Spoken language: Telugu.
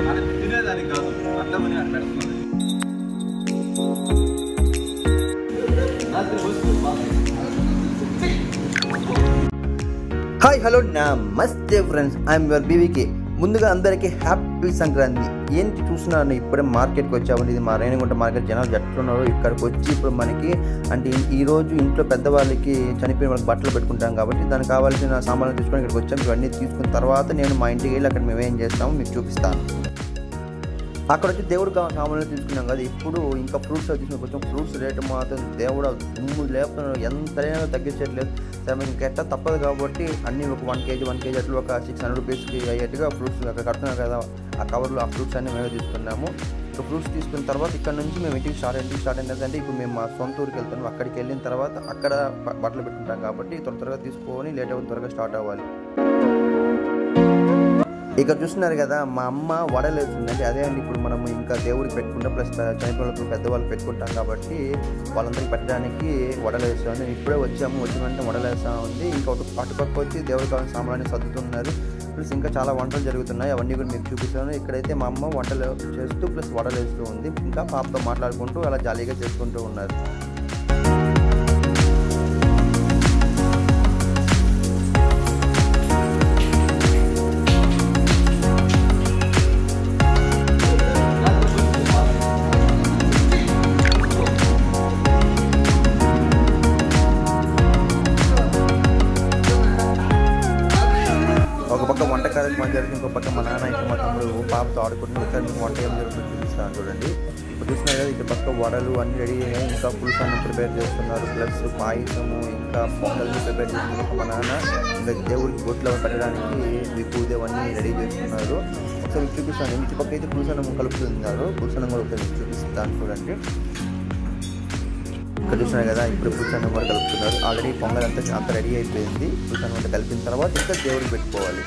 అని తినేదానికి కాదు, అర్థమని అని పెడుతున్నది. హాయ్ హలో నమస్తే ఫ్రెండ్స్, ఐఎమ్ యువర్ బీవీకే. ముందుగా అందరికీ హ్యాపీ సంక్రాంతి. ఏంటి చూస్తున్నాను, ఇప్పుడే మార్కెట్కి వచ్చామండి. ఇది మా రేణిగుంట మార్కెట్. జనాలు జట్టున్నారు. ఇక్కడికి వచ్చి ఇప్పుడు మనకి అంటే ఈరోజు ఇంట్లో పెద్దవాళ్ళకి చనిపోయిన వాళ్ళకి బట్టలు పెట్టుకుంటాం కాబట్టి దానికి కావాల్సిన సామాన్లు తీసుకొని ఇక్కడికి వచ్చాము. ఇవన్నీ తీసుకున్న తర్వాత నేను మా ఇంటికి వెళ్ళి అక్కడ మేము ఏం చేస్తామో మీకు చూపిస్తాను. అక్కడ వచ్చి దేవుడు సామాన్లు తీసుకున్నాం కదా. ఇప్పుడు ఇంకా ఫ్రూట్స్ తీసుకుని కొంచెం ఫ్రూట్స్ రేటు మాత్రం దేవుడు దుమ్ము లేపుతున్నాడు, ఎంతైనా తగ్గించట్లేదు. సరే ఇంకా ఎట్లా తప్పదు కాబట్టి అన్నీ ఒక 1 kg అట్లా ఒక 600 రూపీస్కి అయ్యేట్టుగా ఫ్రూట్స్ అక్కడ కడుతున్నాం కదా. ఆ కవర్లో ఆ ఫ్రూట్స్ అన్నీ మేమే తీసుకున్నాము. ఇక ఫ్రూట్స్ తీసుకున్న తర్వాత ఇక్కడ నుంచి మేము ఇంటికి స్టార్ట్ అయిందంటే ఇప్పుడు మేము మా సొంత ఊరికి వెళ్తాము. అక్కడికి వెళ్ళిన తర్వాత అక్కడ బట్టలు పెట్టుకుంటాం కాబట్టి త్వరగా తీసుకొని లేట్ అవుతుంది, త్వరగా స్టార్ట్ అవ్వాలి. ఇక్కడ చూస్తున్నారు కదా, మా అమ్మ వడలు వేస్తుందండి. అదే అండి ఇప్పుడు మనం ఇంకా దేవుడికి పెట్టుకుంటాం, ప్లస్ చనిపోయిన పెద్దవాళ్ళు పెట్టుకుంటాం కాబట్టి వాళ్ళందరికీ పెట్టడానికి వడలు వేస్తాం. నేను ఇప్పుడే వచ్చాము, వచ్చిన వెంటనే వడలు వేస్తూ ఉంది. ఇంకా అటుపక్క వచ్చి దేవుడికి కావాల్సిన సామాన్లు సర్దుతున్నారు. ప్లస్ ఇంకా చాలా వంటలు జరుగుతున్నాయి, అవన్నీ కూడా మీకు చూపిస్తాను. ఇక్కడైతే మా అమ్మ వంటలు చేస్తూ ప్లస్ వడలు వేస్తూ ఉంది. ఇంకా పాపతో మాట్లాడుకుంటూ అలా జాలీగా చేసుకుంటూ ఉన్నారు. ఒక పక్క వంట కార్యక్రమం జరుగుతుంది, ఇంకో పక్క మా నాన్న ఇంకా మా తమ్ముడు పాపతో ఆడుకుంటున్నారు. ఇక్కడ మీకు వంట ఏం జరుగుతుందో చూపిస్తాను చూడండి. ఇప్పుడు చూస్తున్నారు కదా, ఇటు పక్క వడలు అన్నీ రెడీ అయ్యాయి. ఇంకా పులుసు అన్నం ప్రిపేర్ చేస్తున్నారు, ప్లస్ పాయసము ఇంకా పొంగల్ని ప్రిపేర్ చేస్తున్నారు. మా నాన్న ఇంకా దేవుడికి బొట్లో పెట్టడానికి విభూది అవన్నీ రెడీ చేస్తున్నారు. ఒకసారి మీకు చూపిస్తాను. ఇటు పక్క అయితే పులుసు అన్నం కలుపుతున్నారు. పులుసు అన్నం కూడా ఒకసారి మీకు చూపిస్తాను చూడండి. ఇక్కడ చూస్తున్నారు కదా, ఇప్పుడు పులుసు అన్నం కూడా కలుపుతున్నారు. ఆల్రెడీ పొంగల్ అంతా రెడీ అయిపోయింది. పులుసు అన్నం అంతా కలిపిన తర్వాత ఇంకా దేవుడికి పెట్టుకోవాలి.